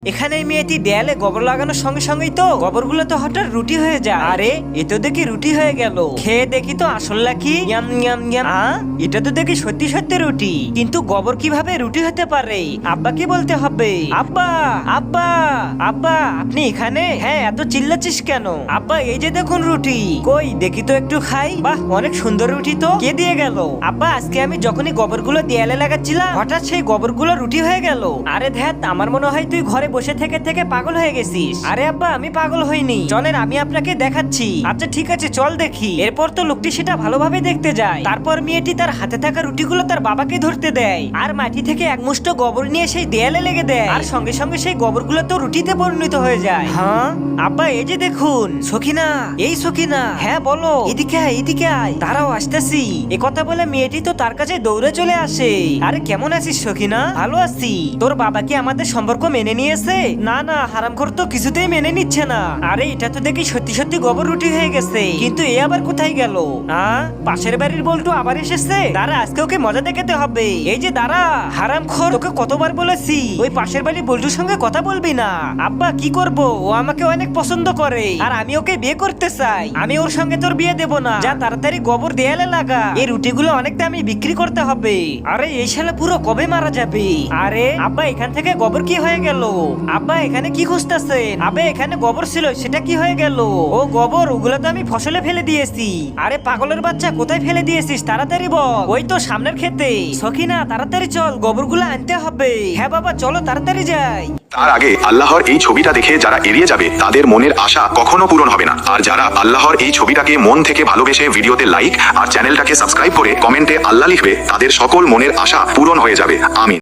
এখানে মেয়েটি দেয়ালে গোবর লাগানোর সঙ্গে সঙ্গেই তো গোবরগুলো তো হঠাৎ রুটি হয়ে যায়। আরে এ তো দেখি রুটি হয়ে গেল। খেয়ে দেখি তো আসলে কি ইয়াম ইয়াম ইয়াম। এটা তো দেখি সত্যি সত্যি রুটি, কিন্তু গোবর কিভাবে রুটি হতে পারে? আব্বাকে বলতে হবে। আব্বা আব্বা আব্বা, আপনি এখানে? হ্যাঁ, এত চিল্লাচ্ছিস কেন? আব্বা এই যে দেখুন রুটি। কই দেখি তো একটু খাই। বাহ, অনেক সুন্দর রুটি তো। কে দিয়ে গেল? আব্বা আজকে আমি যখনই গোবরগুলো দেয়ালে লাগাচ্ছিলাম হঠাৎ সেই গোবরগুলো রুটি হয়ে গেল। আরে ধ্যাত, আমার মনে হয় তুই ঘরে বসে থেকে থেকে পাগল হয়ে গেছিস। আরে আব্বা আমি পাগল হইনি, চলেন আমি আপনাকে দেখাচ্ছি। আচ্ছা ঠিক আছে চল দেখি। এরপর তো লোকটি সেটা ভালোভাবে দেখতে যায়। তারপর মেয়েটি তার হাতে থাকা রুটিগুলো তার বাবাকে ধরতে দেয়, আর মাটি থেকে এক মুষ্ঠ গোবর নিয়ে সেই দেয়ালে লেগে দেয়, আর সঙ্গে সঙ্গে সেই গোবরগুলো তো রুটিতে পরিণত হয়ে যায়। হ্যাঁ আব্বা এই যে দেখুন। সখিনা, এই সখিনা। হ্যাঁ বলো। এদিকে আয় এদিকে আয়। দাঁড়াও আসতেছি। এ কথা বলে মেয়েটি তো তার কাছে দৌড়ে চলে আসে। আরে কেমন আছিস সখিনা? ভালো আছি। তোর বাবা কি আমাদের সম্পর্ক মেনে নিয়েছে? না না, হারামখোর তো কিছুতেই মেনে নিচ্ছে না। আরে এটা তো দেখি সত্যি সত্যি গোবর রুটি হয়ে গেছে, কিন্তু এ আবার কোথায় গেল? পাশের বাড়ির বল্টু আবার এসেছে। দাঁড়া, আজকে ওকে মজা দেখাতে হবে। এই যে দাঁড়া হারামখোর, তোকে কতবার বলেছি ওই পাশের বাড়ির বল্টুর সঙ্গে কথা বলবি না। আব্বা কি করব, ও আমাকে অনেক পছন্দ করে আর আমি ওকে বিয়ে করতে চাই। আমি ওর সঙ্গে তোর বিয়ে দেব না। যা তাড়াতাড়ি গোবর দেয়ালে লাগা, এই রুটিগুলো অনেক দামে বিক্রি করতে হবে। আরে এই শালা পুরো কবে মারা যাবে? আরে আব্বা এখান থেকে গোবর কি হয়ে গেল? আব্বা এখানে কি খুঁজতেছেন? আবে এখানে গোবর ছিল, সেটা কি হয়ে গেল? ও গোবর, ওগুলো তো আমি ফসলে ফেলে দিয়েছি। আরে পাগলের বাচ্চা, কোথায় ফেলে দিয়েছিস? তাড়াতাড়ি বল। ওই তো সামনের ক্ষেতে। সখিনা তাড়াতাড়ি চল, গোবরগুলো আনতে হবে। হ্যাঁ বাবা চলো তাড়াতাড়ি যাই। তার আগে আল্লাহর এই ছবিটা দেখে যারা এড়িয়ে যাবে তাদের মনের আশা কখনো পূরণ হবে না। আর যারা আল্লাহর এই ছবিটাকে মন থেকে ভালোবেসে ভিডিওতে লাইক আর চ্যানেলটাকে সাবস্ক্রাইব করে কমেন্টে আল্লাহ লিখবে, তাদের সকল মনের আশা পূরণ হয়ে যাবে। আমিন।